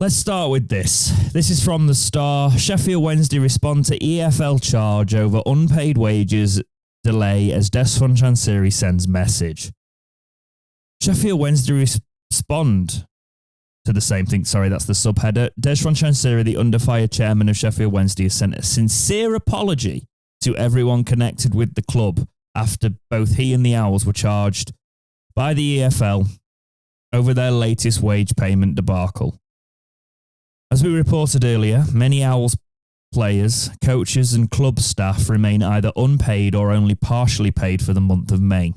Let's start with this. This is from the Star. Sheffield Wednesday respond to EFL charge over unpaid wages delay as Desmond Chansiri sends message. Sheffield Wednesday respond to the same thing. Sorry, that's the subheader. Desmond Chansiri, the under fire chairman of Sheffield Wednesday, has sent a sincere apology to everyone connected with the club after both he and the Owls were charged by the EFL over their latest wage payment debacle. As we reported earlier, many Owls players, coaches and club staff remain either unpaid or only partially paid for the month of May.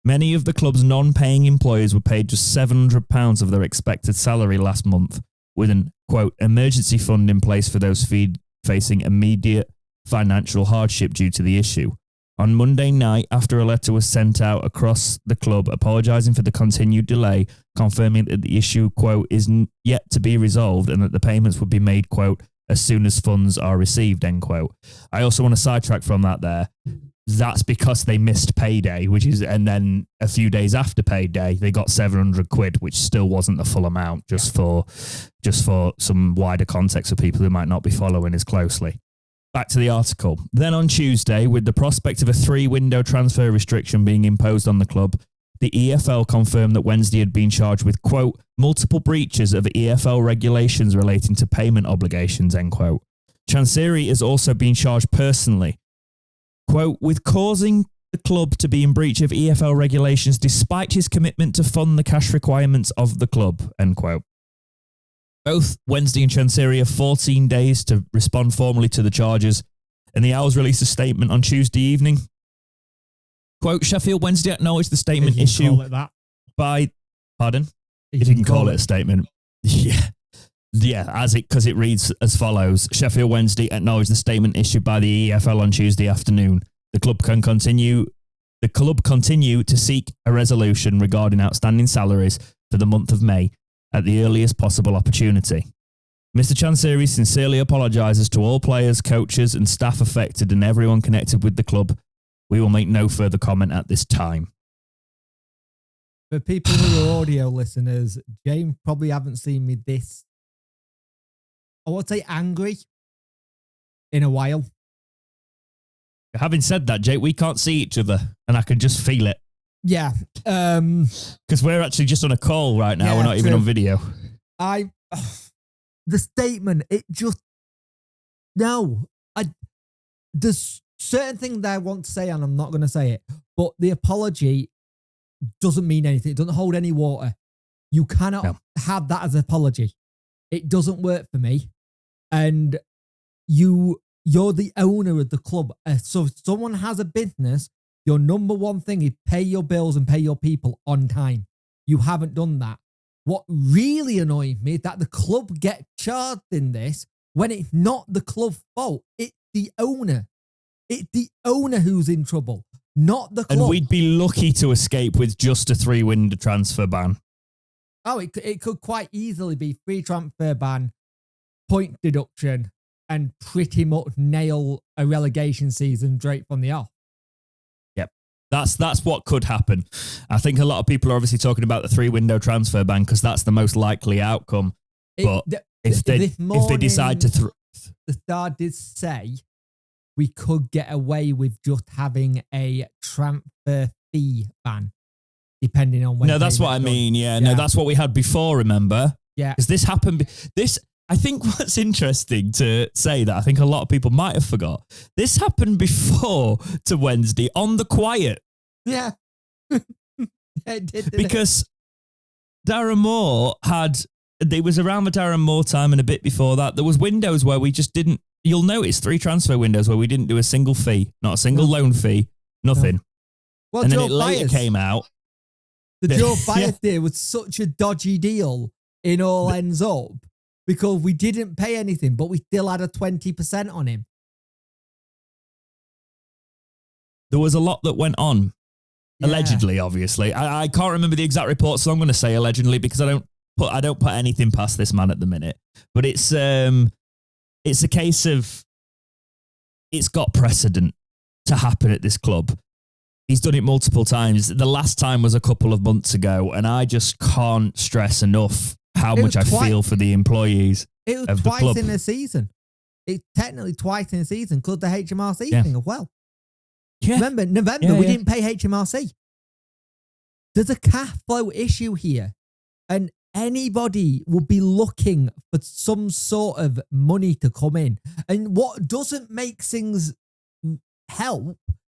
Many of the club's non-paying employees were paid just £700 of their expected salary last month, with an, quote, emergency fund in place for those facing immediate financial hardship due to the issue. On Monday night, after a letter was sent out across the club apologising for the continued delay, confirming that the issue, quote, is yet to be resolved and that the payments would be made, quote, as soon as funds are received, end quote. I also want to sidetrack from that there. That's because they missed payday, and then a few days after payday, they got 700 quid, which still wasn't the full amount, just for some wider context for people who might not be following as closely. Back to the article. Then on Tuesday, with the prospect of a 3-window transfer restriction being imposed on the club, the EFL confirmed that Wednesday had been charged with, quote, multiple breaches of EFL regulations relating to payment obligations, end quote. Chansiri has also been charged personally, quote, with causing the club to be in breach of EFL regulations despite his commitment to fund the cash requirements of the club, end quote. Both Wednesday and Chansiri have 14 days to respond formally to the charges, and the Owls released a statement on Tuesday evening. Quote, Sheffield Wednesday acknowledged the statement issued by... Pardon? If you can call it a statement. Yeah. Yeah, because it reads as follows. Sheffield Wednesday acknowledged the statement issued by the EFL on Tuesday afternoon. The club continue to seek a resolution regarding outstanding salaries for the month of May at the earliest possible opportunity. Mr. Chansiri sincerely apologises to all players, coaches and staff affected and everyone connected with the club. We will make no further comment at this time. For people who are audio listeners, James probably haven't seen me this, I would say, angry in a while. Having said that, Jake, we can't see each other and I can just feel it. Yeah. Because we're actually just on a call right now. Yeah, we're not even on video. The statement, there's certain things that I want to say and I'm not going to say it, but the apology doesn't mean anything. It doesn't hold any water. You cannot have that as an apology. It doesn't work for me. And you're the owner of the club. So if someone has a business, your number one thing is pay your bills and pay your people on time. You haven't done that. What really annoys me is that the club get charged in this when it's not the club's fault. It's the owner. It's the owner who's in trouble, not the club. And we'd be lucky to escape with just a 3-window transfer ban. Oh, it could quite easily be free transfer ban, point deduction, and pretty much nail a relegation season straight from the off. Yep. That's what could happen. I think a lot of people are obviously talking about the 3-window transfer ban because that's the most likely outcome. But if they decide to... The Star did say we could get away with just having a transfer fee ban, depending on when... No, that's what I mean. Yeah, no, that's what we had before, remember? Yeah. Because this happened... I think what's interesting to say that I think a lot of people might have forgot, this happened before to Wednesday on the quiet. Yeah. It did, because Darren Moore it was around the Darren Moore time and a bit before that, there was windows where we just didn't, you'll notice 3 transfer windows where we didn't do a single fee, not a single loan fee, nothing. No. Well, and Joe then it later came out. The Joe Byers deal was such a dodgy deal in all ends up. Because we didn't pay anything, but we still had a 20% on him. There was a lot that went on. Yeah. Allegedly, obviously. I can't remember the exact report, so I'm going to say allegedly because I don't put anything past this man at the minute. But it's a case of it's got precedent to happen at this club. He's done it multiple times. The last time was a couple of months ago, and I just can't stress enough how much I feel for the employees It was of the twice club. in a season. It's technically twice in a season because the HMRC thing as well. Yeah. Remember, November, we didn't pay HMRC. There's a cash flow issue here. And anybody would be looking for some sort of money to come in. And what doesn't make things help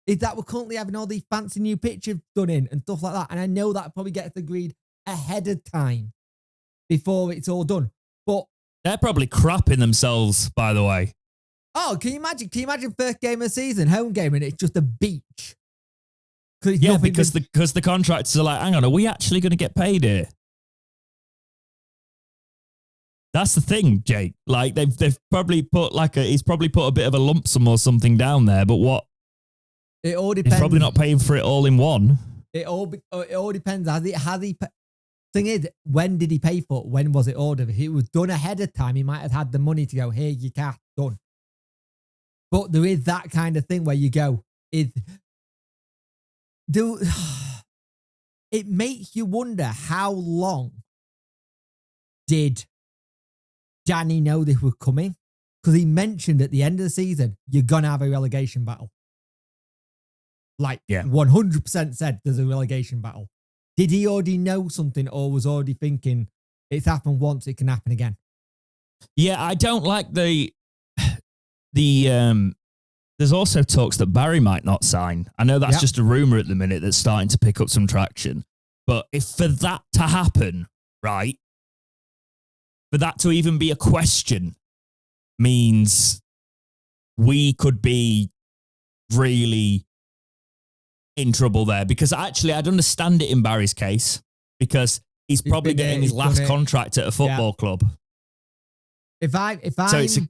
is that we're currently having all these fancy new pictures done in and stuff like that. And I know that probably gets agreed ahead of time before it's all done. But they're probably crapping themselves, by the way. oh, can you imagine? Can you imagine first game of the season, home game, and it's just a beach? Yeah, because the contractors are like, hang on, are we actually going to get paid here? That's the thing, Jake. Like they've probably put he's probably put a bit of a lump sum or something down there, but what? It all depends. He's probably not paying for it all in one. It all depends. Thing is, when did he pay for it? When was it ordered? If it was done ahead of time, he might have had the money to go, here, you cash, done. But there is that kind of thing where you go, it makes you wonder how long did Danny know this was coming? Because he mentioned at the end of the season, you're going to have a relegation battle. 100% said there's a relegation battle. Did he already know something or was already thinking it's happened once, it can happen again? Yeah, I don't like there's also talks that Barry might not sign. I know that's just a rumor at the minute that's starting to pick up some traction. But if for that to happen, right, for that to even be a question means we could be really in trouble there, because actually I'd understand it in Barry's case because he's probably getting his last contract at a football club. If I'm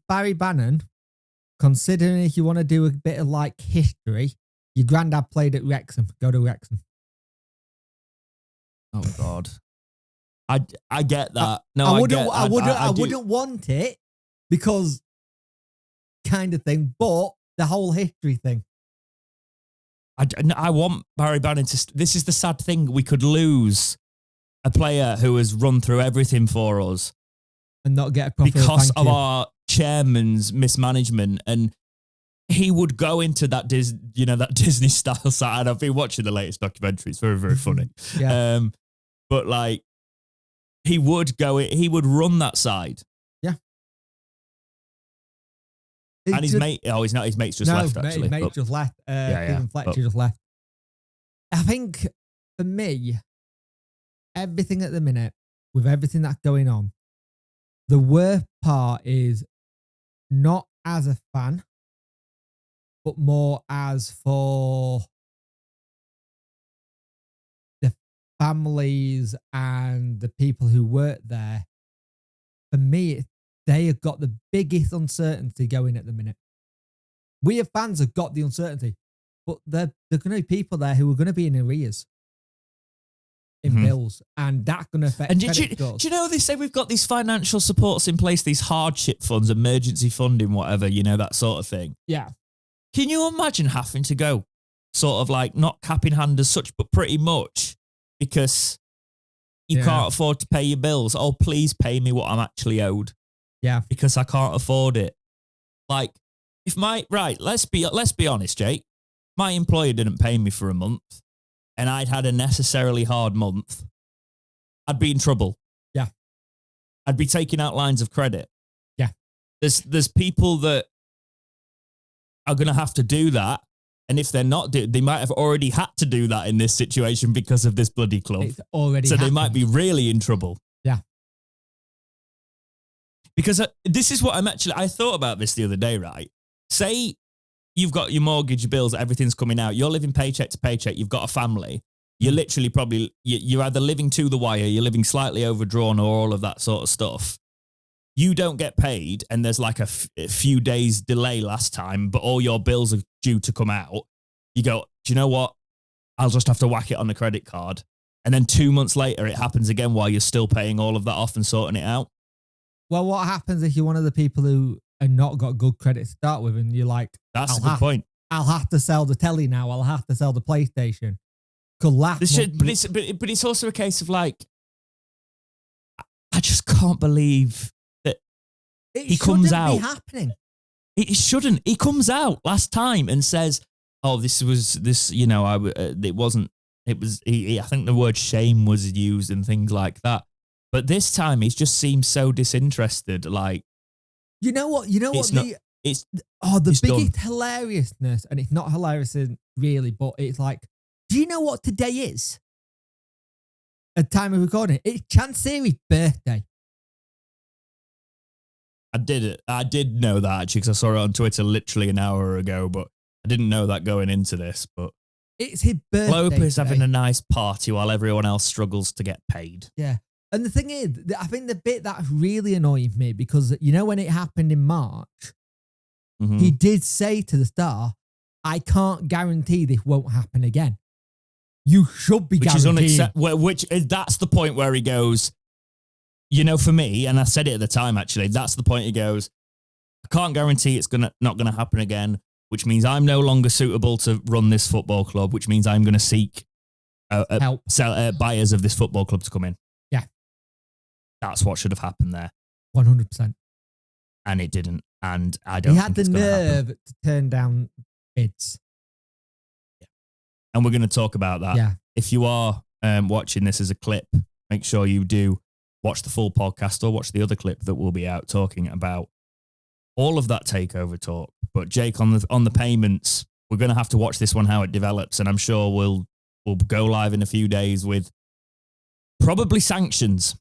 Barry Bannon, considering if you want to do a bit of like history, your granddad played at Wrexham. Go to Wrexham. Oh God, I get that. I wouldn't want it because kind of thing, but the whole history thing. I want Barry Bannon to. This is the sad thing. We could lose a player who has run through everything for us and not get a proper because of our chairman's mismanagement. And he would go into that that Disney style side. I've been watching the latest documentary. It's very, very funny. But like he would run that side. Yeah. And his mate, he's not. His mate's just left, actually. His mate's just left. Stephen Fletcher just left. I think, for me, everything at the minute, with everything that's going on, the worst part is not as a fan, but more as for the families and the people who work there. For me, they have got the biggest uncertainty going at the minute. We as fans have got the uncertainty, but there are going to be people there who are going to be in arrears in bills, and that's going to affect. And do you know they say we've got these financial supports in place, these hardship funds, emergency funding, whatever, that sort of thing. Yeah. Can you imagine having to go sort of like not cap in hand as such, but pretty much because you can't afford to pay your bills? Oh, please pay me what I'm actually owed. Yeah. Because I can't afford it. Like, let's be honest, Jake. My employer didn't pay me for a month and I'd had a necessarily hard month. I'd be in trouble. Yeah. I'd be taking out lines of credit. Yeah. There's people that are going to have to do that. And if they're not, they might have already had to do that in this situation because of this bloody club. It's already happened. They might be really in trouble. Yeah. Because this is what I thought about this the other day, right? Say you've got your mortgage, your bills, everything's coming out. You're living paycheck to paycheck. You've got a family. You're literally probably, you're either living to the wire, you're living slightly overdrawn or all of that sort of stuff. You don't get paid and there's like a few days delay last time, but all your bills are due to come out. You go, do you know what? I'll just have to whack it on the credit card. And then 2 months later, it happens again while you're still paying all of that off and sorting it out. Well, what happens if you're one of the people who are not got good credit to start with and you're like, that's a good point. I'll have to sell the telly now. I'll have to sell the PlayStation. But it's also a case of like, I just can't believe that he comes out. It shouldn't be happening. It shouldn't. He comes out last time and says, "Oh, this, you know, it wasn't. It was. I think the word shame was used and things like that." But this time, he just seems so disinterested. Like, you know what? The biggest done. hilariousness, and it's not hilarious really, but it's like, do you know what today is? At time of recording, it's Chansiri's birthday. I did know that actually because I saw it on Twitter literally an hour ago, but I didn't know that going into this. But it's his birthday. Lopez having a nice party while everyone else struggles to get paid. Yeah. And the thing is, I think the bit that really annoyed me, because you know when it happened in March, he did say to the Star, "I can't guarantee this won't happen again." You should be guaranteeing. That's the point where he goes, you know, for me, and I said it at the time actually, that's the point he goes, "I can't guarantee it's not gonna happen again, which means I'm no longer suitable to run this football club, which means I'm gonna seek help, buyers of this football club to come in." Yeah. That's what should have happened there. 100%. And it didn't. And I don't He think had the nerve to turn down bids. Yeah. And we're going to talk about that. Yeah. If you are watching this as a clip, make sure you do watch the full podcast or watch the other clip that will be out talking about all of that takeover talk. But Jake, on the payments, we're going to have to watch this one, how it develops. And I'm sure we'll go live in a few days with probably sanctions.